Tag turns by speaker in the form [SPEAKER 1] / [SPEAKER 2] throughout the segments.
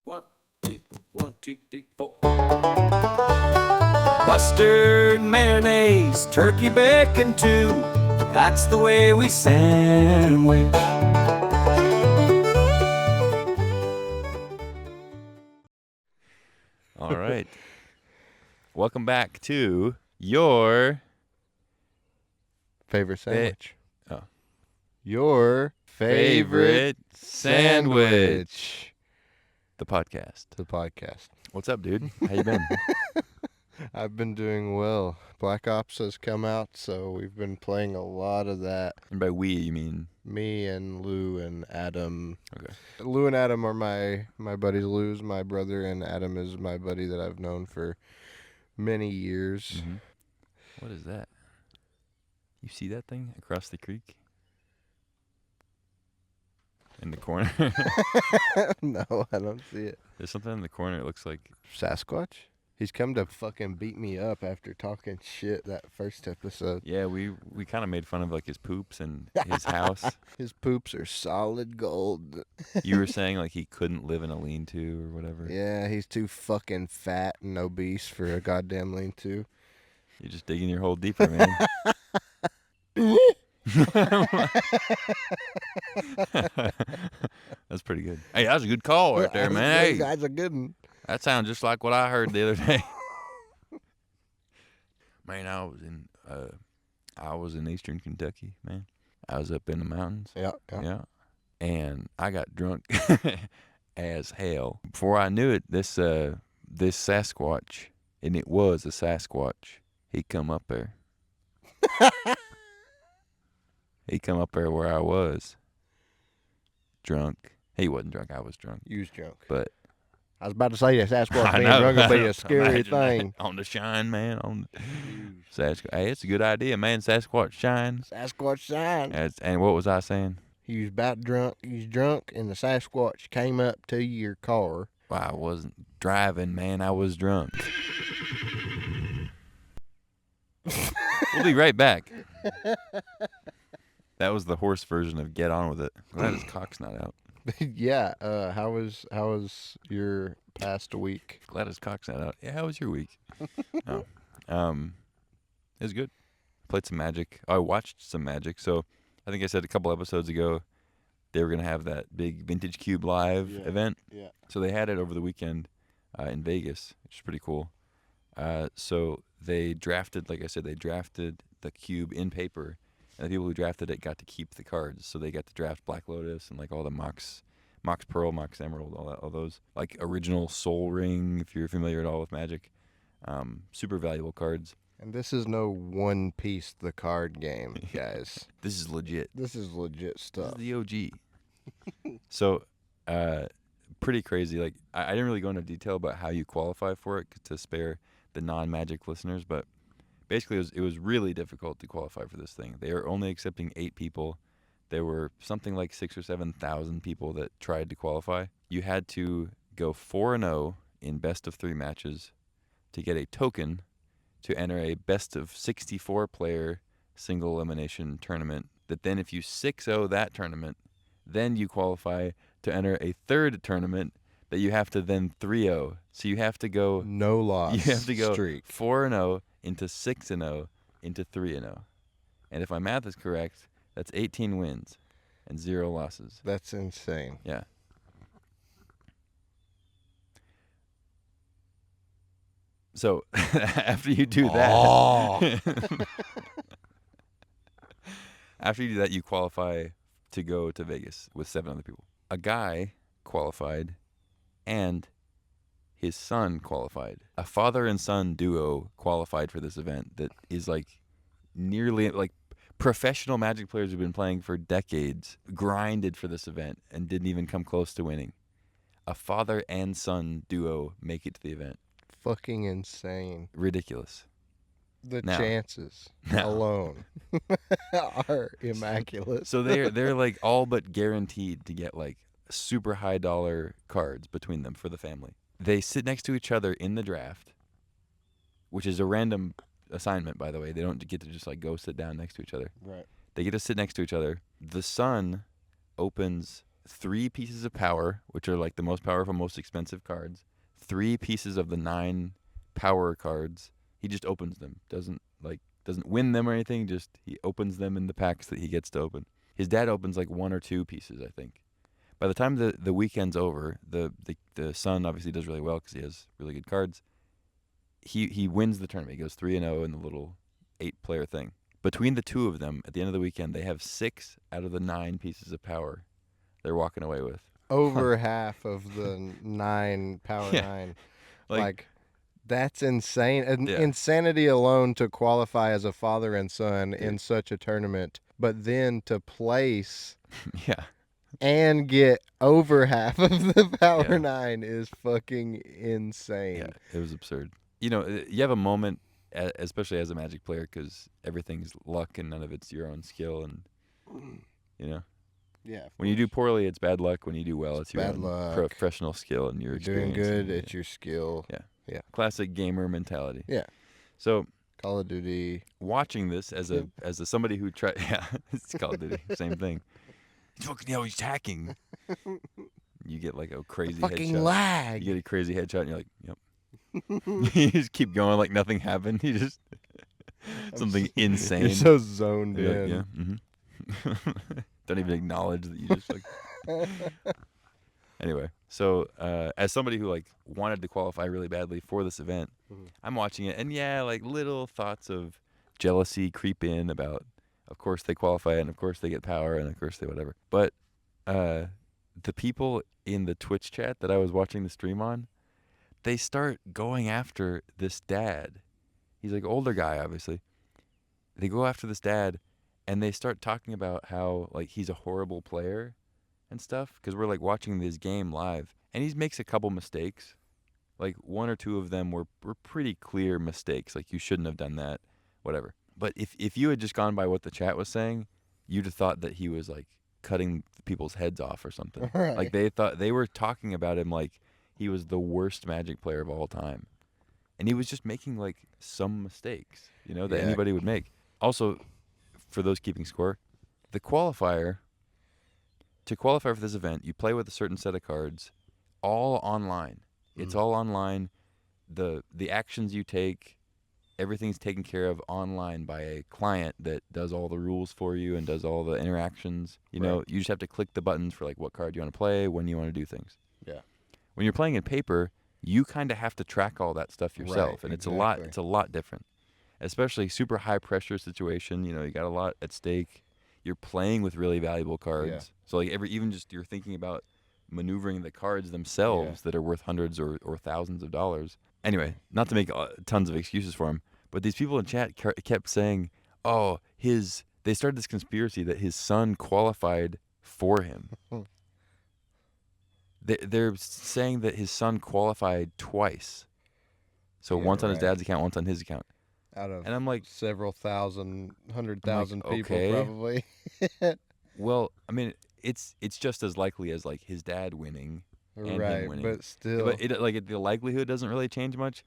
[SPEAKER 1] 1, 2, 1, 2, 3, 4. Mustard, mayonnaise, turkey bacon too. That's the way we sandwich.
[SPEAKER 2] All right. Welcome back to your
[SPEAKER 3] Favorite sandwich.
[SPEAKER 2] oh.
[SPEAKER 3] Your favorite sandwich.
[SPEAKER 2] The podcast.
[SPEAKER 3] The podcast.
[SPEAKER 2] What's up, dude? How you been?
[SPEAKER 3] I've been doing well. Black Ops has come out, so we've been playing a lot of that.
[SPEAKER 2] And by we, you mean?
[SPEAKER 3] Me and Lou and Adam.
[SPEAKER 2] Okay.
[SPEAKER 3] Lou and Adam are my buddies. Lou's my brother, and Adam is my buddy that I've known for many years.
[SPEAKER 2] Mm-hmm. What is that? You see that thing across the creek? In the corner?
[SPEAKER 3] No, I don't see it.
[SPEAKER 2] There's something in the corner. It looks like
[SPEAKER 3] Sasquatch? He's come to fucking beat me up after talking shit that first episode.
[SPEAKER 2] yeah. We kind of made fun of like his poops and his house.
[SPEAKER 3] His poops are solid gold.
[SPEAKER 2] You were saying like he couldn't live in a lean-to or whatever.
[SPEAKER 3] Yeah, he's too fucking fat and obese for a goddamn lean-to.
[SPEAKER 2] You're just digging your hole deeper, man. That's pretty good. Hey, that was a good call right there, man. Hey,
[SPEAKER 3] That's a good one.
[SPEAKER 2] that sounds just like what I heard the other day. Man, I was in Eastern Kentucky, man. I was up in the mountains.
[SPEAKER 3] Yeah.
[SPEAKER 2] Yeah. And I got drunk as hell. Before I knew it, this Sasquatch, and it was a Sasquatch, he come up there. He come up there where I was. Drunk. He wasn't drunk. I was drunk.
[SPEAKER 3] You was drunk.
[SPEAKER 2] But
[SPEAKER 3] I was about to say that Sasquatch
[SPEAKER 2] I
[SPEAKER 3] being
[SPEAKER 2] know.
[SPEAKER 3] drunk would be a scary
[SPEAKER 2] Imagine that.
[SPEAKER 3] thing.
[SPEAKER 2] On the shine, man. On the Sasquatch. Hey, it's a good idea, man. Sasquatch shine.
[SPEAKER 3] Sasquatch sign.
[SPEAKER 2] And what was I saying?
[SPEAKER 3] He was about drunk. He was drunk, and the Sasquatch came up to your car.
[SPEAKER 2] Well, I wasn't driving, man. I was drunk. We'll be right back. That was the horse version of Get On With It. Glad his cock's not out.
[SPEAKER 3] Yeah. How was your past week?
[SPEAKER 2] Glad his cock's not out. Yeah, how was your week? Oh. It was good. Played some Magic. I watched some Magic. So I think I said a couple episodes ago they were going to have that big Vintage Cube Live event.
[SPEAKER 3] Yeah.
[SPEAKER 2] So they had it over the weekend in Vegas, which is pretty cool. So they drafted, like I said, the cube in paper. And the people who drafted it got to keep the cards. So they got to draft Black Lotus and like all the Mox Pearl, Mox Emerald, all those. Like original Soul Ring, if you're familiar at all with Magic. Super valuable cards.
[SPEAKER 3] And this is no One Piece the card game, guys.
[SPEAKER 2] This is legit.
[SPEAKER 3] This is legit
[SPEAKER 2] This
[SPEAKER 3] stuff.
[SPEAKER 2] is the OG. So, pretty crazy. Like, I didn't really go into detail about how you qualify for it to spare the non-Magic listeners, but basically it was really difficult to qualify for this thing. They are only accepting 8 people. There were something like 6,000 or 7,000 people that tried to qualify. You had to go 4-0 in best of 3 matches to get a token to enter a best of 64 player single elimination tournament. That then if you 6-0 that tournament, then you qualify to enter a third tournament that you have to then 3-0. So you have to go
[SPEAKER 3] No loss.
[SPEAKER 2] You have to go
[SPEAKER 3] streak.
[SPEAKER 2] 4-0 into 6-0 into 3-0. And if my math is correct, that's 18 wins and 0 losses.
[SPEAKER 3] That's insane.
[SPEAKER 2] Yeah. So after you do that, after you do that, you qualify to go to Vegas with 7 other people. A guy qualified, and his son qualified. A father and son duo qualified for this event that is like nearly like professional Magic players who've been playing for decades, grinded for this event and didn't even come close to winning. A father and son duo make it to the event.
[SPEAKER 3] Fucking insane.
[SPEAKER 2] Ridiculous.
[SPEAKER 3] The
[SPEAKER 2] Now-
[SPEAKER 3] chances
[SPEAKER 2] now-
[SPEAKER 3] alone are immaculate.
[SPEAKER 2] So they're like all but guaranteed to get like super high dollar cards between them for the family. They sit next to each other in the draft, which is a random assignment, by the way. They don't get to just like go sit down next to each other.
[SPEAKER 3] Right.
[SPEAKER 2] They get to sit next to each other. The son opens 3 pieces of power, which are like the most powerful, most expensive cards. 3 pieces of the 9 power cards. He just opens them. Doesn't win them or anything. Just he opens them in the packs that he gets to open. His dad opens like 1 or 2 pieces, I think. By the time the weekend's over, the son obviously does really well because he has really good cards. He wins the tournament. He goes 3-0 in the little 8-player thing. Between the 2 of them, at the end of the weekend, they have 6 out of the 9 pieces of power they're walking away with.
[SPEAKER 3] Over half of the 9 power
[SPEAKER 2] Yeah.
[SPEAKER 3] 9.
[SPEAKER 2] Like,
[SPEAKER 3] Like, that's insane.
[SPEAKER 2] Yeah.
[SPEAKER 3] Insanity alone to qualify as a father and son in
[SPEAKER 2] Dude.
[SPEAKER 3] such a tournament, but then to place
[SPEAKER 2] yeah.
[SPEAKER 3] and get over half of the power
[SPEAKER 2] Yeah.
[SPEAKER 3] 9 is fucking insane.
[SPEAKER 2] Yeah, it was absurd. You know, you have a moment, especially as a Magic player, because everything's luck and none of it's your own skill. And, you know,
[SPEAKER 3] Yeah.
[SPEAKER 2] when you do poorly, it's bad luck. When you do well, it's your
[SPEAKER 3] bad
[SPEAKER 2] own
[SPEAKER 3] luck.
[SPEAKER 2] professional skill and your
[SPEAKER 3] You're doing
[SPEAKER 2] experience.
[SPEAKER 3] good,
[SPEAKER 2] and,
[SPEAKER 3] it's your skill.
[SPEAKER 2] yeah. Classic gamer mentality.
[SPEAKER 3] Yeah.
[SPEAKER 2] So
[SPEAKER 3] Call of Duty.
[SPEAKER 2] watching this as a somebody who tried, yeah, it's Call of Duty, same thing. He's hacking. You get like a crazy
[SPEAKER 3] Fucking
[SPEAKER 2] headshot.
[SPEAKER 3] lag.
[SPEAKER 2] You get a crazy headshot, and you're like, yep. You just keep going like nothing happened. You just something insane.
[SPEAKER 3] You're so zoned
[SPEAKER 2] You're
[SPEAKER 3] in.
[SPEAKER 2] like, yeah. Don't even acknowledge that you just like. Anyway, so as somebody who like wanted to qualify really badly for this event, I'm watching it, and yeah, like little thoughts of jealousy creep in about, of course they qualify, and of course they get power, and of course they whatever. But the people in the Twitch chat that I was watching the stream on, they start going after this dad. He's like older guy, obviously. They go after this dad, and they start talking about how like he's a horrible player and stuff, because we're like watching this game live, and he makes a couple mistakes. Like 1 or 2 of them were pretty clear mistakes. Like you shouldn't have done that, whatever. But if you had just gone by what the chat was saying, you'd have thought that he was like cutting people's heads off or something.
[SPEAKER 3] Right.
[SPEAKER 2] Like they thought they were talking about him like he was the worst Magic player of all time, and he was just making like some mistakes, you know, that
[SPEAKER 3] Yeah.
[SPEAKER 2] anybody would make. Also, for those keeping score, the qualifier. To qualify for this event, you play with a certain set of cards, all online. It's all online. The actions you take, everything's taken care of online by a client that does all the rules for you and does all the interactions. You know, you just have to click the buttons for like what card you want to play, when you want to do things.
[SPEAKER 3] Yeah.
[SPEAKER 2] When you're playing in paper, you kind of have to track all that stuff yourself,
[SPEAKER 3] Right,
[SPEAKER 2] and
[SPEAKER 3] exactly.
[SPEAKER 2] it's a lot different. Especially super high pressure situation, you know, you got a lot at stake. You're playing with really valuable cards.
[SPEAKER 3] Yeah.
[SPEAKER 2] So like even just you're thinking about maneuvering the cards themselves that are worth hundreds or thousands of dollars. Anyway, not to make tons of excuses for him, but these people in chat kept saying, "Oh, they started this conspiracy that his son qualified for him." They're saying that his son qualified twice. So
[SPEAKER 3] Yeah,
[SPEAKER 2] once on his
[SPEAKER 3] right.
[SPEAKER 2] dad's account, once on his account.
[SPEAKER 3] Out of
[SPEAKER 2] And I'm like,
[SPEAKER 3] several thousand, 100,000 people
[SPEAKER 2] okay.
[SPEAKER 3] probably.
[SPEAKER 2] well, I mean, it's just as likely as like his dad winning and him
[SPEAKER 3] Right,
[SPEAKER 2] winning.
[SPEAKER 3] but still.
[SPEAKER 2] But the likelihood doesn't really change much.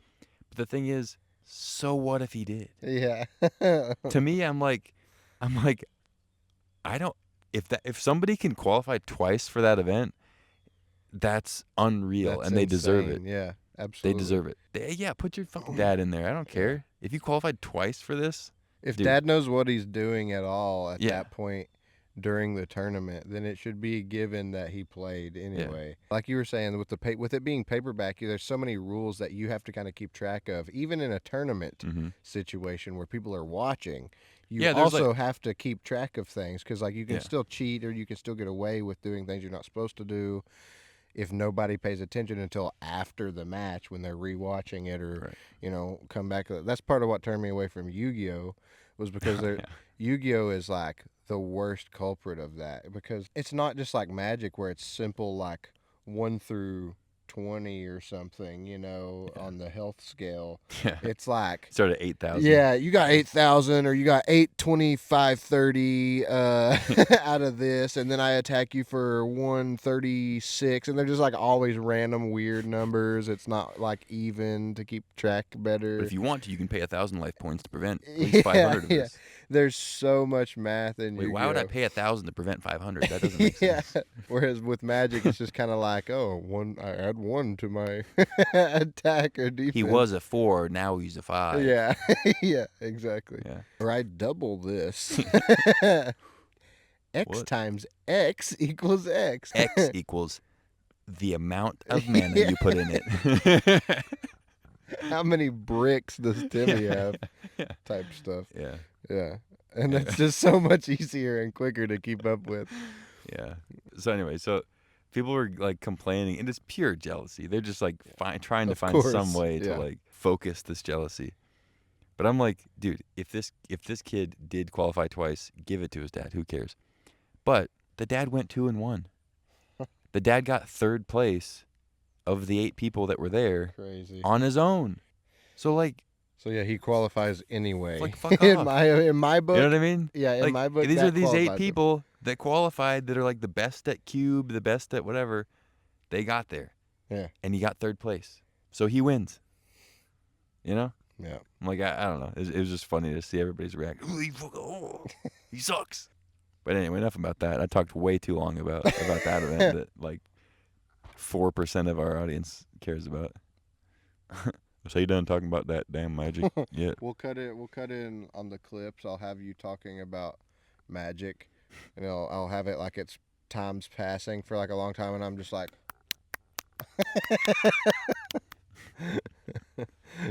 [SPEAKER 2] But the thing is, so what if he did?
[SPEAKER 3] Yeah.
[SPEAKER 2] To me, I'm like, I don't. If somebody can qualify twice for that event, that's unreal,
[SPEAKER 3] That's
[SPEAKER 2] and they deserve it.
[SPEAKER 3] insane. Yeah,
[SPEAKER 2] They
[SPEAKER 3] absolutely.
[SPEAKER 2] deserve it. Yeah, put your fucking dad in there. I don't care. If you qualified twice for this,
[SPEAKER 3] If
[SPEAKER 2] dude.
[SPEAKER 3] dad knows what he's doing at all at
[SPEAKER 2] Yeah.
[SPEAKER 3] that point during the tournament, then it should be given that he played anyway. Like you were saying, with it being paperback, there's so many rules that you have to kind of keep track of, even in a tournament situation where people are watching. You
[SPEAKER 2] Yeah, there's,
[SPEAKER 3] also have to keep track of things because, like, you can
[SPEAKER 2] Yeah.
[SPEAKER 3] still cheat or you can still get away with doing things you're not supposed to do if nobody pays attention until after the match when they're rewatching it or come back. That's part of what turned me away from Yu-Gi-Oh was because Yu-Gi-Oh is like the worst culprit of that, because it's not just like Magic where it's simple like 1 through 20 or something, on the health scale.
[SPEAKER 2] Yeah.
[SPEAKER 3] It's like,
[SPEAKER 2] Start at 8,000.
[SPEAKER 3] yeah, you got 8,000 or you got 82530 out of this, and then I attack you for 136, and they're just like always random weird numbers. It's not like even to keep track better.
[SPEAKER 2] But if you want to, you can pay 1,000 life points to prevent at least 500 of this.
[SPEAKER 3] There's so much math in
[SPEAKER 2] Wait,
[SPEAKER 3] Yu-Gi-Oh.
[SPEAKER 2] why would I pay 1,000 to prevent 500? That doesn't make sense.
[SPEAKER 3] Whereas with Magic, it's just kind of like, I add 1 to my attack or defense.
[SPEAKER 2] He was a 4, now he's a 5.
[SPEAKER 3] Yeah, yeah, exactly.
[SPEAKER 2] Yeah.
[SPEAKER 3] Or I double this. X
[SPEAKER 2] What?
[SPEAKER 3] times X equals X.
[SPEAKER 2] X equals the amount of mana you put in it.
[SPEAKER 3] How many bricks does Timmy have?
[SPEAKER 2] Yeah.
[SPEAKER 3] Type stuff.
[SPEAKER 2] Yeah.
[SPEAKER 3] Yeah. And it's just so much easier and quicker to keep up with.
[SPEAKER 2] Yeah. So anyway, people were like complaining, and it's pure jealousy. They're just like trying to
[SPEAKER 3] Of
[SPEAKER 2] find some
[SPEAKER 3] course,
[SPEAKER 2] way
[SPEAKER 3] yeah.
[SPEAKER 2] to like focus this jealousy. But I'm like, dude, if this kid did qualify twice, give it to his dad. Who cares? But the dad went 2-1. The dad got 3rd place of the 8 people that were there
[SPEAKER 3] Crazy.
[SPEAKER 2] on his own. So like,
[SPEAKER 3] So yeah, he qualifies anyway.
[SPEAKER 2] Like, fuck
[SPEAKER 3] in
[SPEAKER 2] off.
[SPEAKER 3] my book.
[SPEAKER 2] you know what I mean?
[SPEAKER 3] Yeah, in
[SPEAKER 2] Like,
[SPEAKER 3] my book.
[SPEAKER 2] these
[SPEAKER 3] that
[SPEAKER 2] are these 8
[SPEAKER 3] qualifies him.
[SPEAKER 2] people that qualified that are like the best at cube, the best at whatever. They got there.
[SPEAKER 3] Yeah.
[SPEAKER 2] And he got 3rd place. So he wins. You know?
[SPEAKER 3] Yeah.
[SPEAKER 2] I'm like, I don't know. It was just funny to see everybody's reaction. He sucks. But anyway, enough about that. I talked way too long about that event that like 4% of our audience cares about. So you done talking about that damn Magic yet?
[SPEAKER 3] We'll cut in on the clips. I'll have you talking about Magic, and I'll have it like it's time's passing for like a long time, and I'm just like,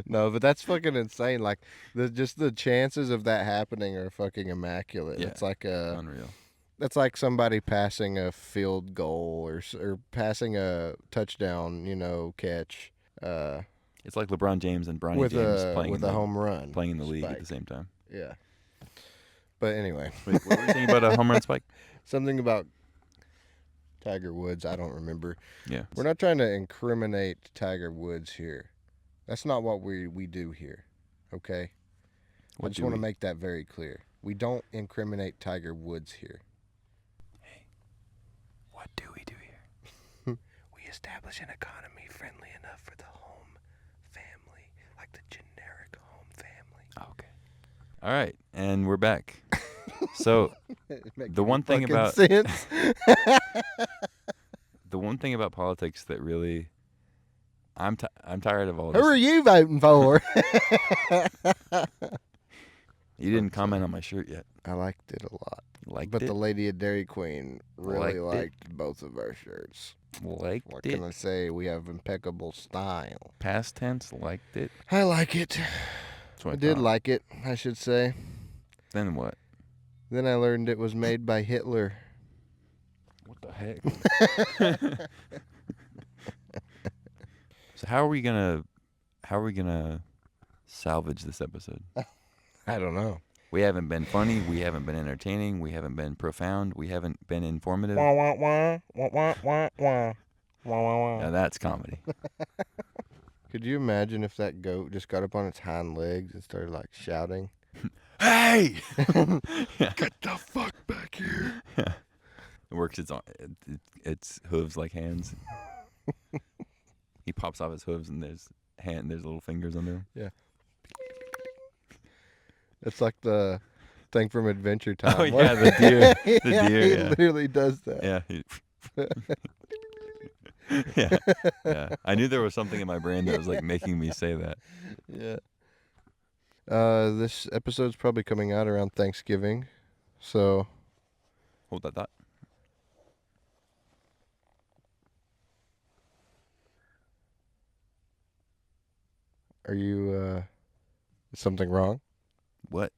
[SPEAKER 3] no, but that's fucking insane. Like the chances of that happening are fucking immaculate.
[SPEAKER 2] Yeah,
[SPEAKER 3] It's like
[SPEAKER 2] unreal.
[SPEAKER 3] that's like somebody passing a field goal or passing a touchdown, catch.
[SPEAKER 2] It's like LeBron James and Bronny
[SPEAKER 3] With
[SPEAKER 2] James
[SPEAKER 3] a
[SPEAKER 2] playing
[SPEAKER 3] home run,
[SPEAKER 2] playing in the league at
[SPEAKER 3] spike.
[SPEAKER 2] the same time.
[SPEAKER 3] Yeah. But anyway,
[SPEAKER 2] Wait, what were you saying about a home run spike?
[SPEAKER 3] something about Tiger Woods. I don't remember.
[SPEAKER 2] Yeah.
[SPEAKER 3] We're not trying to incriminate Tiger Woods here. That's not what we do here. Okay. I just want to make that very clear. We don't incriminate Tiger Woods here.
[SPEAKER 2] What do we do here?
[SPEAKER 3] We establish an economy friendly enough for the home family, like the generic home family.
[SPEAKER 2] Okay. All right, and we're back. So
[SPEAKER 3] Make
[SPEAKER 2] the one thing
[SPEAKER 3] fucking
[SPEAKER 2] about
[SPEAKER 3] sense.
[SPEAKER 2] the one thing about politics that really I'm tired of all
[SPEAKER 3] Who
[SPEAKER 2] this.
[SPEAKER 3] are you voting for?
[SPEAKER 2] You didn't comment on my shirt yet.
[SPEAKER 3] I liked it a lot.
[SPEAKER 2] Liked
[SPEAKER 3] But
[SPEAKER 2] it?
[SPEAKER 3] the lady at Dairy Queen really
[SPEAKER 2] Liked
[SPEAKER 3] liked both of our shirts.
[SPEAKER 2] Liked
[SPEAKER 3] What
[SPEAKER 2] it.
[SPEAKER 3] can I say? We have impeccable style.
[SPEAKER 2] Past tense, liked it.
[SPEAKER 3] I like it.
[SPEAKER 2] That's what
[SPEAKER 3] I did
[SPEAKER 2] thought.
[SPEAKER 3] like it, I should say.
[SPEAKER 2] Then what?
[SPEAKER 3] Then I learned it was made by Hitler.
[SPEAKER 2] What the heck? So how are we gonna salvage this episode?
[SPEAKER 3] I don't know.
[SPEAKER 2] We haven't been funny. We haven't been entertaining. We haven't been profound. We haven't been informative.
[SPEAKER 3] Wah, wah, wah, wah, wah, wah, wah. Wah, wah, wah.
[SPEAKER 2] Now that's comedy.
[SPEAKER 3] Could you imagine if that goat just got up on its hind legs and started like shouting?
[SPEAKER 2] Hey!
[SPEAKER 3] Get the fuck back here!
[SPEAKER 2] Yeah. It works its hooves like hands. He pops off his hooves and there's little fingers under him.
[SPEAKER 3] Yeah. It's like the thing from Adventure Time.
[SPEAKER 2] Oh yeah, the deer. The
[SPEAKER 3] Yeah,
[SPEAKER 2] deer,
[SPEAKER 3] he
[SPEAKER 2] yeah.
[SPEAKER 3] literally does that.
[SPEAKER 2] Yeah. Yeah. Yeah. I knew there was something in my brain that was like making me say that.
[SPEAKER 3] Yeah. This episode's probably coming out around Thanksgiving, so
[SPEAKER 2] Hold that thought.
[SPEAKER 3] are you? Is something wrong?
[SPEAKER 2] What?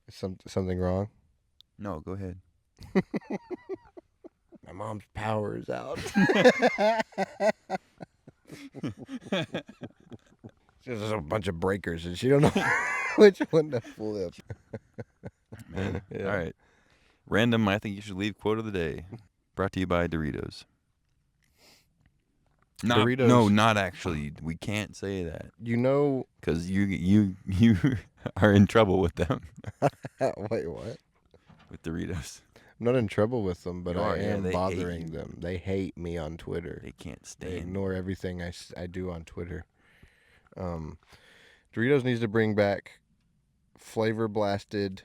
[SPEAKER 3] Is something wrong?
[SPEAKER 2] No, go ahead.
[SPEAKER 3] My mom's power is out. There's a bunch of breakers, and she don't know which one to flip.
[SPEAKER 2] Man.
[SPEAKER 3] Yeah.
[SPEAKER 2] All right. Random, I think you should leave quote of the day. Brought to you by Doritos. No,
[SPEAKER 3] Doritos.
[SPEAKER 2] not actually. We can't say that
[SPEAKER 3] You know,
[SPEAKER 2] because you are in trouble with them
[SPEAKER 3] wait, what?
[SPEAKER 2] with Doritos.
[SPEAKER 3] I'm not in trouble with them, but
[SPEAKER 2] You
[SPEAKER 3] I
[SPEAKER 2] are, yeah,
[SPEAKER 3] am
[SPEAKER 2] they hate
[SPEAKER 3] bothering
[SPEAKER 2] you.
[SPEAKER 3] them. They hate me on Twitter.
[SPEAKER 2] They can't
[SPEAKER 3] They
[SPEAKER 2] stand.
[SPEAKER 3] ignore everything I do on Twitter. Doritos needs to bring back flavor blasted,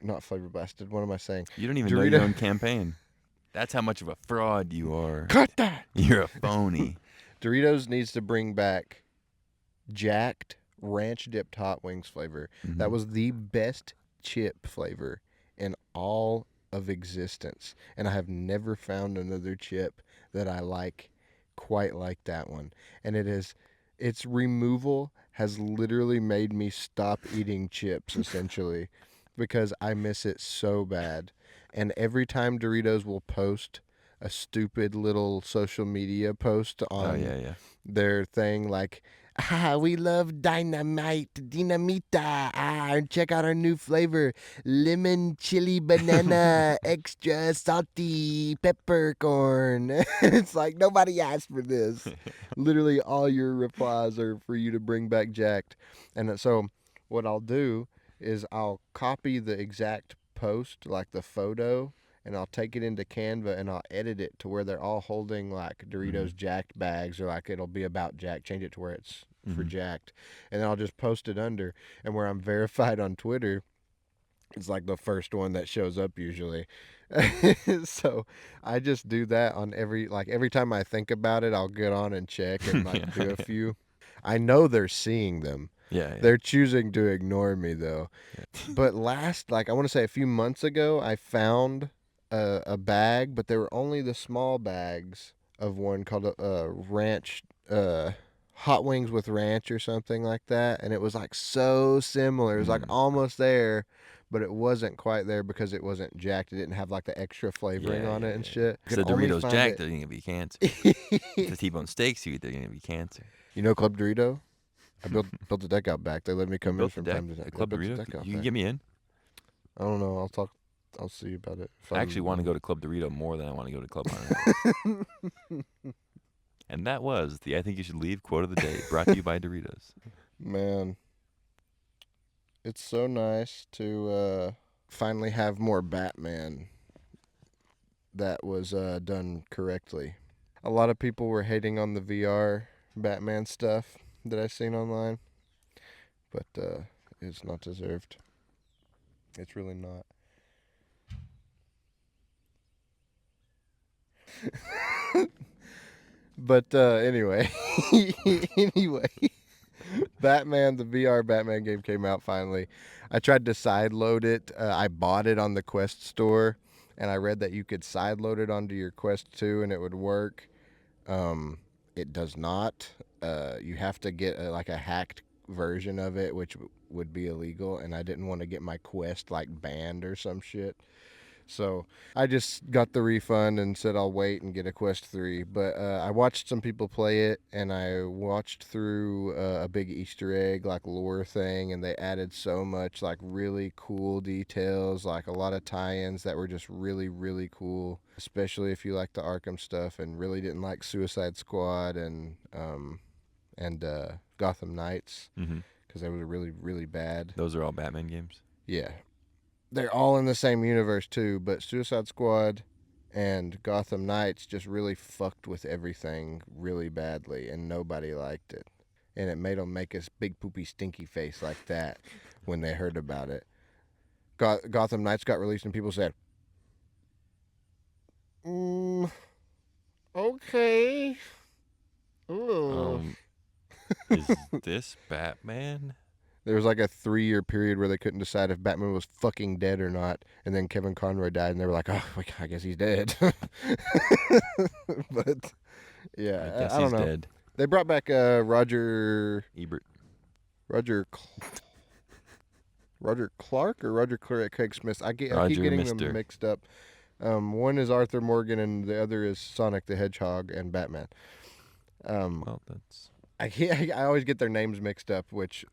[SPEAKER 3] not flavor blasted. What am I saying?
[SPEAKER 2] You don't even know your own campaign. That's how much of a fraud you are.
[SPEAKER 3] Cut that.
[SPEAKER 2] You're a phony.
[SPEAKER 3] Doritos needs to bring back jacked ranch dipped hot wings flavor.
[SPEAKER 2] Mm-hmm.
[SPEAKER 3] That was the best chip flavor in all of existence, and I have never found another chip that I like quite like that one. And its removal has literally made me stop eating chips essentially because I miss it so bad. And every time Doritos will post a stupid little social media post on their thing like, we love dinamita, check out our new flavor, lemon chili banana extra salty peppercorn. It's like, nobody asked for this. Literally all your replies are for you to bring back jacked. And so what I'll do is I'll copy the exact post, like the photo, and I'll take it into Canva and I'll edit it to where they're all holding like Doritos jacked bags, or like it'll be about jack, change it to where it's for jacked, and then I'll just post it under. And where I'm verified on Twitter, it's like the first one that shows up usually. So I just do that on every time I think about it, I'll get on and check and like do a few. I know they're seeing them.
[SPEAKER 2] Yeah.
[SPEAKER 3] They're choosing to ignore me though. Yeah. But I want to say a few months ago, I found a bag, but they were only the small bags of one called ranch, hot wings with ranch or something like that. And it was like so similar. It was like almost there, but it wasn't quite there because it wasn't jacked. It didn't have like the extra flavoring on it and shit.
[SPEAKER 2] Because the Doritos jacked, they're going to be cancer. The T-bone steaks, they're going to be cancer.
[SPEAKER 3] You know Club Dorito? I built the deck out back. They let me come in from time to time.
[SPEAKER 2] Club Dorito? You can get me in?
[SPEAKER 3] I don't know. I'll see about it.
[SPEAKER 2] I actually want to go to Club Dorito more than I want to go to Club Hunter. And that was the I Think You Should Leave quote of the day, brought to you by Doritos.
[SPEAKER 3] Man, it's so nice to finally have more Batman that was done correctly. A lot of people were hating on the VR Batman stuff that I've seen online, but it's not deserved. It's really not. But anyway, Batman, the VR Batman game came out finally. I tried to sideload it. I bought it on the Quest store, and I read that you could sideload it onto your Quest 2 and it would work. It does not. You have to get a hacked version of it, which would be illegal, and I didn't want to get my Quest banned or some shit. So I just got the refund and said I'll wait and get a Quest 3. But I watched some people play it, and I watched through a big Easter egg lore thing, and they added so much really cool details, a lot of tie-ins that were just really, really cool, especially if you like the Arkham stuff and really didn't like Suicide Squad and Gotham Knights, because they were really, really bad.
[SPEAKER 2] Those are all Batman games?
[SPEAKER 3] Yeah. They're all in the same universe too, but Suicide Squad and Gotham Knights just really fucked with everything really badly, and nobody liked it. And it made them make a big poopy stinky face like that when they heard about it. Gotham Knights got released and people said, okay.
[SPEAKER 2] Is this Batman?
[SPEAKER 3] There was a 3-year period where they couldn't decide if Batman was fucking dead or not, and then Kevin Conroy died, and they were like, "Oh, I guess he's dead." But yeah,
[SPEAKER 2] I guess
[SPEAKER 3] I don't
[SPEAKER 2] he's
[SPEAKER 3] know.
[SPEAKER 2] dead.
[SPEAKER 3] They brought back Roger
[SPEAKER 2] Ebert.
[SPEAKER 3] Roger Clark or Roger Craig Smith. I keep getting them mixed up. One is Arthur Morgan, and the other is Sonic the Hedgehog and Batman.
[SPEAKER 2] Well, that's...
[SPEAKER 3] I always get their names mixed up, which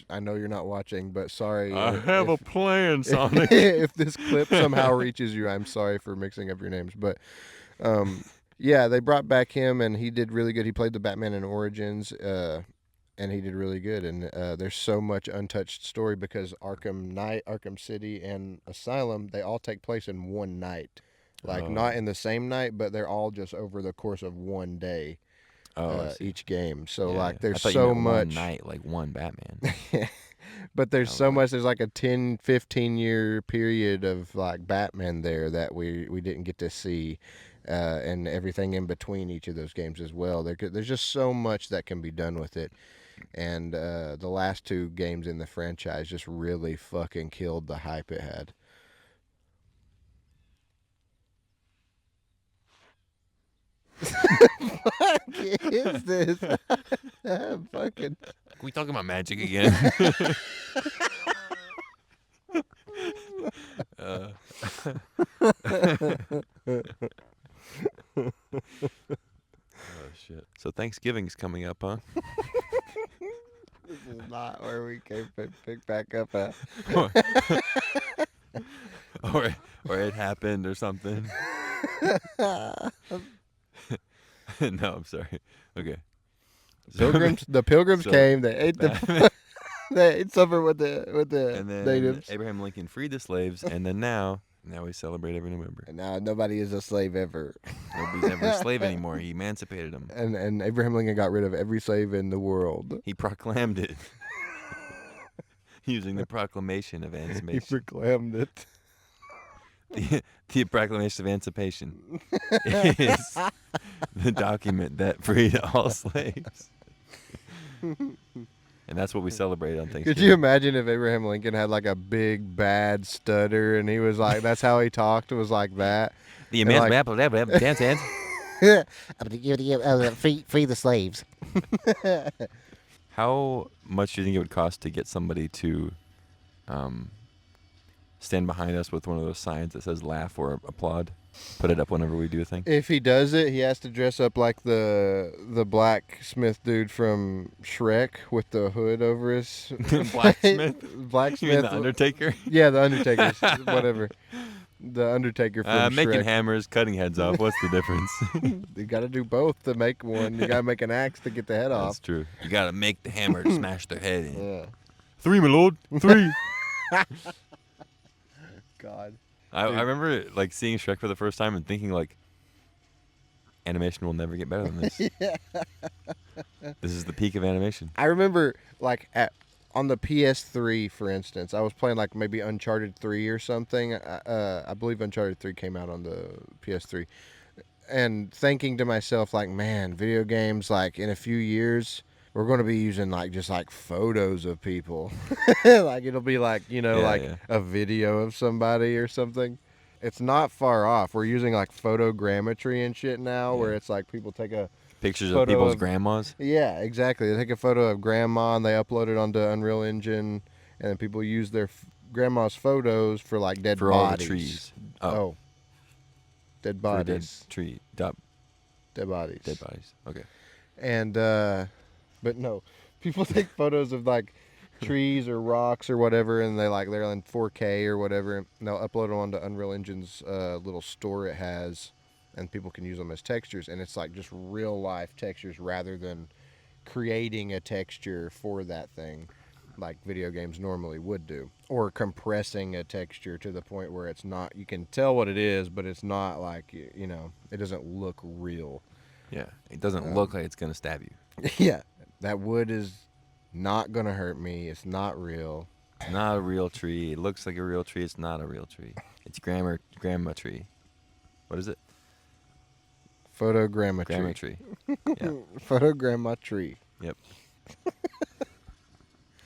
[SPEAKER 3] I know you're not watching, but sorry.
[SPEAKER 2] I have a plan, Sonic.
[SPEAKER 3] If this clip somehow reaches you, I'm sorry for mixing up your names. But Yeah, they brought back him, and he did really good. He played the Batman in Origins, and he did really good. And there's so much untouched story because Arkham City, and Asylum, they all take place in one night. Like, not in the same night, but they're all just over the course of one day,
[SPEAKER 2] Oh, I see.
[SPEAKER 3] each game. So,
[SPEAKER 2] Yeah,
[SPEAKER 3] like,
[SPEAKER 2] I
[SPEAKER 3] there's
[SPEAKER 2] thought you
[SPEAKER 3] so
[SPEAKER 2] meant
[SPEAKER 3] much.
[SPEAKER 2] one night, like one Batman.
[SPEAKER 3] But there's
[SPEAKER 2] I was
[SPEAKER 3] so
[SPEAKER 2] like-
[SPEAKER 3] much. There's like a 10, 15-year period of, like, Batman there that we didn't get to see. And everything in between each of those games as well. There's just so much that can be done with it. And the last two games in the franchise just really fucking killed the hype it had. Fuck is this? Fucking.
[SPEAKER 2] Can we talk about magic again? uh, oh shit! So Thanksgiving's coming up, huh?
[SPEAKER 3] This is not where we came pick back up at.
[SPEAKER 2] or it happened or something. No, I'm sorry. Okay.
[SPEAKER 3] The pilgrims
[SPEAKER 2] So,
[SPEAKER 3] came. They ate
[SPEAKER 2] Batman-
[SPEAKER 3] they ate supper with the
[SPEAKER 2] and then
[SPEAKER 3] natives.
[SPEAKER 2] Abraham Lincoln freed the slaves, and then now we celebrate every November.
[SPEAKER 3] And now nobody is a slave ever.
[SPEAKER 2] Nobody's ever a slave anymore. He emancipated them.
[SPEAKER 3] And Abraham Lincoln got rid of every slave in the world.
[SPEAKER 2] He proclaimed it using the Proclamation of
[SPEAKER 3] He
[SPEAKER 2] Emancipation.
[SPEAKER 3] proclaimed it.
[SPEAKER 2] The Proclamation of Emancipation is the document that freed all slaves. And that's what we celebrate on Thanksgiving.
[SPEAKER 3] Could you imagine if Abraham Lincoln had like a big bad stutter and he was like, that's how he talked, was like that?
[SPEAKER 2] The
[SPEAKER 3] And like-
[SPEAKER 2] Emancipation.
[SPEAKER 4] Free the slaves.
[SPEAKER 2] How much do you think it would cost to get somebody to stand behind us with one of those signs that says laugh or applaud? Put it up whenever we do a thing.
[SPEAKER 3] If he does it, he has to dress up like the blacksmith dude from Shrek with the hood over his
[SPEAKER 2] Blacksmith?
[SPEAKER 3] Blacksmith.
[SPEAKER 2] You mean the Undertaker?
[SPEAKER 3] Yeah, the Undertaker. Whatever. The Undertaker from
[SPEAKER 2] Making
[SPEAKER 3] Shrek.
[SPEAKER 2] hammers, cutting heads off. What's the difference?
[SPEAKER 3] You got to do both to make one. You got to make an axe to get the head
[SPEAKER 2] That's
[SPEAKER 3] off.
[SPEAKER 2] true. You gotta make the hammer to smash their head in.
[SPEAKER 3] Yeah.
[SPEAKER 2] 3, my lord. 3.
[SPEAKER 3] God.
[SPEAKER 2] I remember like seeing Shrek for the first time and thinking like, animation will never get better than this. This is the peak of animation.
[SPEAKER 3] I remember like on the PS3, for instance, I was playing like maybe Uncharted 3 or something. I believe Uncharted 3 came out on the PS3. And thinking to myself, like, man, video games, like, in a few years, we're going to be using, like, just, like, photos of people. Like, it'll be, like, you know,
[SPEAKER 2] Yeah.
[SPEAKER 3] a video of somebody or something. It's not far off. We're using, like, photogrammetry and shit now, where
[SPEAKER 2] Yeah.
[SPEAKER 3] it's, like, people take a...
[SPEAKER 2] Pictures of
[SPEAKER 3] Photo
[SPEAKER 2] people's
[SPEAKER 3] of-
[SPEAKER 2] grandmas.
[SPEAKER 3] Yeah, exactly. They take a photo of grandma, and they upload it onto Unreal Engine, and then people use their grandma's photos for, like, dead
[SPEAKER 2] For
[SPEAKER 3] bodies.
[SPEAKER 2] all the trees.
[SPEAKER 3] Oh. Dead
[SPEAKER 2] For dead
[SPEAKER 3] bodies.
[SPEAKER 2] tree.
[SPEAKER 3] Dead bodies.
[SPEAKER 2] Dead bodies. Okay.
[SPEAKER 3] And but no, people take photos of like trees or rocks or whatever, and they're in 4K or whatever, and they'll upload them onto Unreal Engine's little store it has, and people can use them as textures, and it's like just real life textures rather than creating a texture for that thing like video games normally would do, or compressing a texture to the point where it's not, you can tell what it is, but it's not like, you know, it doesn't look real.
[SPEAKER 2] Yeah. It doesn't look like it's gonna stab you.
[SPEAKER 3] Yeah, that wood is not gonna hurt me. It's not real.
[SPEAKER 2] It's not a real tree. It looks like a real tree. It's not a real tree. It's grandma tree. What is it?
[SPEAKER 3] Photogrammetry.
[SPEAKER 2] Grandma tree. Yeah.
[SPEAKER 3] Photogrammetry.
[SPEAKER 2] Yep.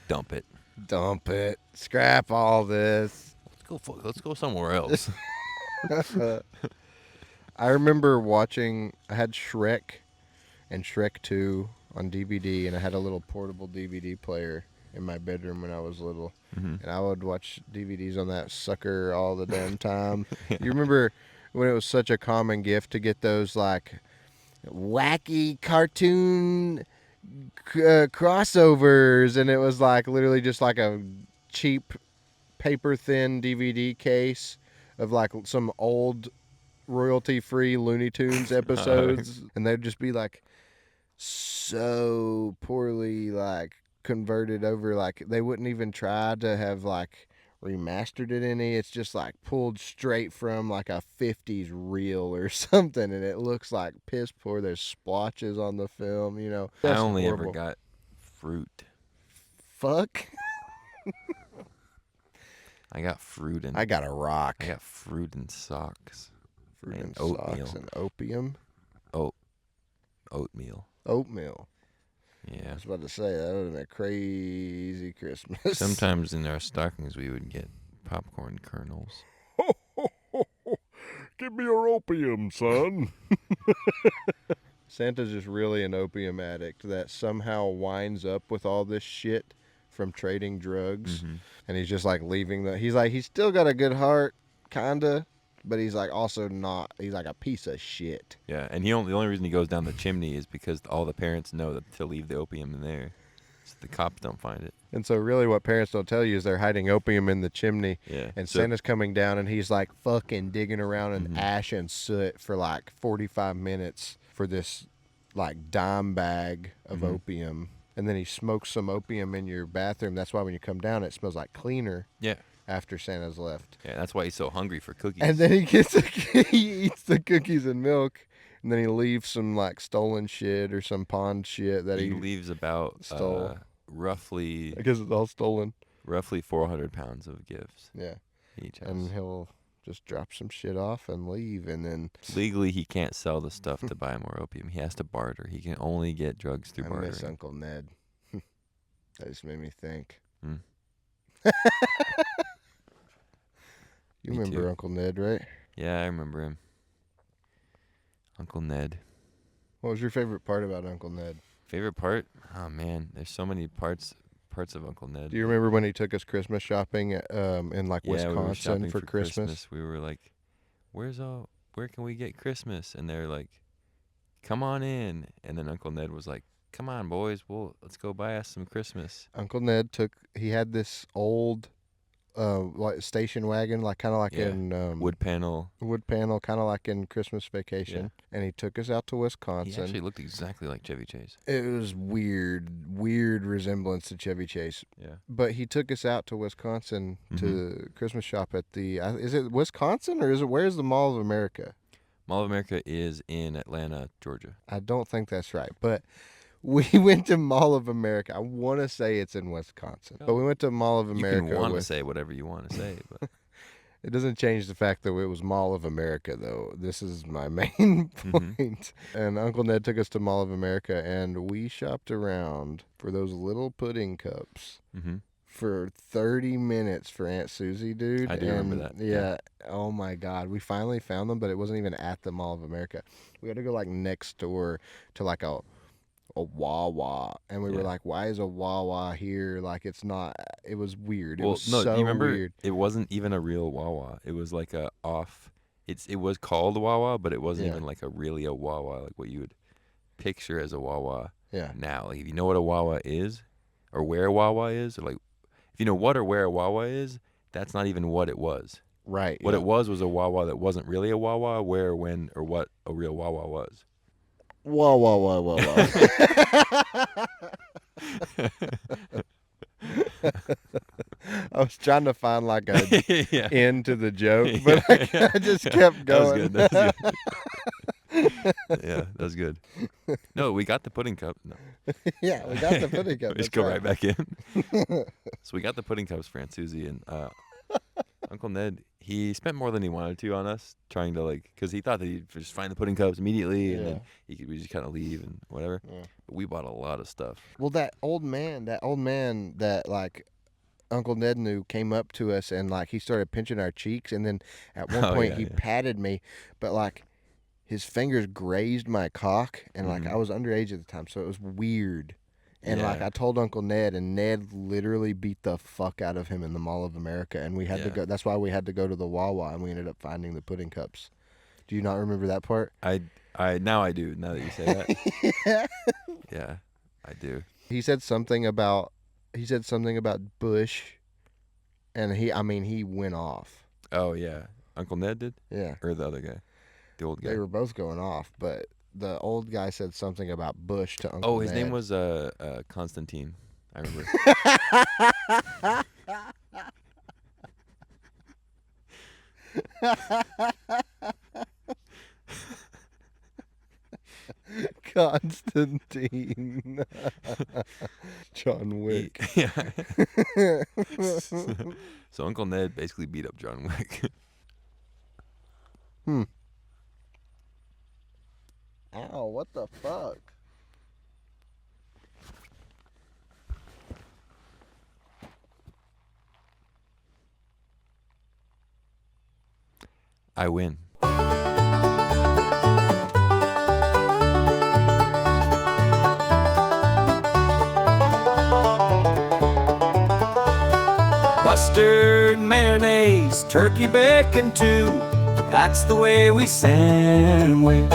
[SPEAKER 2] Dump it.
[SPEAKER 3] Dump it. Scrap all this.
[SPEAKER 2] Let's go somewhere else.
[SPEAKER 3] I remember watching. I had Shrek and Shrek 2 on DVD, and I had a little portable DVD player in my bedroom when I was little,
[SPEAKER 2] Mhm.
[SPEAKER 3] and I would watch DVDs on that sucker all the damn time. You remember when it was such a common gift to get those like wacky cartoon crossovers, and it was like literally just like a cheap paper thin DVD case of like some old royalty-free Looney Tunes episodes, and they'd just be like so poorly like converted over. Like they wouldn't even try to have like remastered it any. It's just like pulled straight from like a 50s reel or something, and it looks like piss poor. There's splotches on the film, you know.
[SPEAKER 2] I
[SPEAKER 3] That's
[SPEAKER 2] only
[SPEAKER 3] horrible.
[SPEAKER 2] ever got fruit.
[SPEAKER 3] Fuck.
[SPEAKER 2] I got fruit and
[SPEAKER 3] I got a rock.
[SPEAKER 2] I got fruit and socks.
[SPEAKER 3] Fruit and
[SPEAKER 2] oatmeal.
[SPEAKER 3] socks and opium.
[SPEAKER 2] Oatmeal.
[SPEAKER 3] Oatmeal. I
[SPEAKER 2] Yeah.
[SPEAKER 3] was about to say that would have been a crazy Christmas.
[SPEAKER 2] Sometimes in our stockings we would get popcorn kernels.
[SPEAKER 3] Give me your opium, son. Santa's just really an opium addict that somehow winds up with all this shit from trading drugs.
[SPEAKER 2] Mm-hmm.
[SPEAKER 3] And he's just like leaving he's still got a good heart, kinda, but he's like also not, he's like a piece of shit.
[SPEAKER 2] Yeah, and the only reason he goes down the chimney is because all the parents know that to leave the opium in there, so the cops don't find it.
[SPEAKER 3] And so really what parents don't tell you is they're hiding opium in the chimney.
[SPEAKER 2] Yeah.
[SPEAKER 3] And
[SPEAKER 2] So-
[SPEAKER 3] Santa's coming down and he's like fucking digging around in
[SPEAKER 2] Mhm.
[SPEAKER 3] ash and soot for like 45 minutes for this like dime bag of
[SPEAKER 2] Mhm.
[SPEAKER 3] opium. And then he smokes some opium in your bathroom. That's why when you come down, it smells like cleaner
[SPEAKER 2] Yeah.
[SPEAKER 3] after Santa's left.
[SPEAKER 2] Yeah, that's why he's so hungry for cookies.
[SPEAKER 3] And then he he eats the cookies and milk. And then he leaves some like stolen shit or some pawned shit that
[SPEAKER 2] he
[SPEAKER 3] he
[SPEAKER 2] leaves about
[SPEAKER 3] stole.
[SPEAKER 2] roughly
[SPEAKER 3] I guess it's all stolen.
[SPEAKER 2] 400 pounds of gifts
[SPEAKER 3] Yeah.
[SPEAKER 2] each house.
[SPEAKER 3] And he'll just drop some shit off and leave, and then
[SPEAKER 2] Legally, he can't sell the stuff to buy more opium. He has to barter. He can only get drugs through
[SPEAKER 3] I
[SPEAKER 2] bartering.
[SPEAKER 3] miss Uncle Ned. That just made me think.
[SPEAKER 2] Hmm.
[SPEAKER 3] You
[SPEAKER 2] Me
[SPEAKER 3] remember
[SPEAKER 2] too.
[SPEAKER 3] Uncle Ned, right?
[SPEAKER 2] Yeah, I remember him. Uncle Ned.
[SPEAKER 3] What was your favorite part about Uncle Ned?
[SPEAKER 2] Favorite part? Oh man, there's so many parts of Uncle Ned.
[SPEAKER 3] Do you remember when he took us Christmas shopping in like
[SPEAKER 2] Yeah, we were
[SPEAKER 3] Wisconsin
[SPEAKER 2] shopping
[SPEAKER 3] for Christmas?
[SPEAKER 2] We were like, where can we get Christmas? And they're like, come on in. And then Uncle Ned was like, come on, boys, let's go buy us some Christmas.
[SPEAKER 3] Uncle Ned he had this old like station wagon, like kind of like
[SPEAKER 2] Yeah.
[SPEAKER 3] in
[SPEAKER 2] Wood panel.
[SPEAKER 3] wood panel, kind of like in Christmas Vacation. And he took us out to
[SPEAKER 2] He
[SPEAKER 3] Wisconsin.
[SPEAKER 2] actually looked exactly like Chevy Chase.
[SPEAKER 3] It was weird resemblance to Chevy Chase.
[SPEAKER 2] Yeah.
[SPEAKER 3] But he took us out to Wisconsin
[SPEAKER 2] Mm-hmm.
[SPEAKER 3] to Christmas shop at is it Wisconsin or where's the Mall of America?
[SPEAKER 2] Mall of America is in Atlanta, Georgia.
[SPEAKER 3] I don't think that's right. But we went to Mall of America. I want to say it's in Wisconsin. But we went to Mall of America.
[SPEAKER 2] You can want to say whatever you want to say, but
[SPEAKER 3] It doesn't change the fact that it was Mall of America, though. This is my main point. And Uncle Ned took us to Mall of America, and we shopped around for those little pudding cups for 30 minutes for Aunt Susie, dude.
[SPEAKER 2] I do remember that.
[SPEAKER 3] Yeah. Oh, my God. We finally found them, but it wasn't even at the Mall of America. We had to go, like, next door to, like, a Wawa, and we were
[SPEAKER 2] Yeah.
[SPEAKER 3] like, why is a Wawa here? Like, it's not. It was weird. It
[SPEAKER 2] well,
[SPEAKER 3] was
[SPEAKER 2] no,
[SPEAKER 3] so
[SPEAKER 2] do you remember?
[SPEAKER 3] weird.
[SPEAKER 2] It wasn't even a real Wawa. It was like it was called Wawa, but it wasn't
[SPEAKER 3] Yeah.
[SPEAKER 2] even like a Wawa, like what you would picture as a Wawa
[SPEAKER 3] Yeah.
[SPEAKER 2] now. Like if you know what a Wawa is, or where a Wawa is, or like if you know what or where a Wawa is, that's not even what it was.
[SPEAKER 3] Right.
[SPEAKER 2] What
[SPEAKER 3] yeah.
[SPEAKER 2] it was a Wawa that wasn't really a Wawa, where, when, or what a real Wawa was.
[SPEAKER 3] Whoa, whoa, whoa, whoa, whoa. I was trying to find like a
[SPEAKER 2] Yeah.
[SPEAKER 3] end to the joke, but I just kept going.
[SPEAKER 2] That was good. Yeah, that was good. No, we got the pudding cup. No,
[SPEAKER 3] Yeah, we got the pudding cup.
[SPEAKER 2] we just
[SPEAKER 3] that's
[SPEAKER 2] go right back in. So we got the pudding cups for Aunt Susie, and Uncle Ned, he spent more than he wanted to on us, trying to because he thought that he'd just find the pudding cups immediately, and then we just kind of leave and whatever.
[SPEAKER 3] Yeah.
[SPEAKER 2] But we bought a lot of stuff.
[SPEAKER 3] Well, that old man that like Uncle Ned knew came up to us and like he started pinching our cheeks, and then at one
[SPEAKER 2] Oh,
[SPEAKER 3] point
[SPEAKER 2] yeah,
[SPEAKER 3] he
[SPEAKER 2] yeah.
[SPEAKER 3] patted me, but like his fingers grazed my cock, and like I was underage at the time, so it was weird. And like
[SPEAKER 2] Yeah.
[SPEAKER 3] I told Uncle Ned, and Ned literally beat the fuck out of him in the Mall of America, and we had to
[SPEAKER 2] Yeah.
[SPEAKER 3] go. That's why we had to go to the Wawa, and we ended up finding the pudding cups. Do you not remember that part?
[SPEAKER 2] I now I do. Now that you say that, yeah, I do.
[SPEAKER 3] He said something about Bush, and he went off.
[SPEAKER 2] Oh yeah, Uncle Ned did,
[SPEAKER 3] Yeah.
[SPEAKER 2] or the other guy. The old guy.
[SPEAKER 3] They were both going off, but the old guy said something about Bush to Uncle
[SPEAKER 2] Oh, his
[SPEAKER 3] Ned.
[SPEAKER 2] name was Constantine. I remember.
[SPEAKER 3] Constantine. John Wick.
[SPEAKER 2] Yeah. So Uncle Ned basically beat up John Wick.
[SPEAKER 3] Ow, what the fuck?
[SPEAKER 2] I win.
[SPEAKER 1] Mustard, mayonnaise, turkey bacon too. That's the way we sandwich.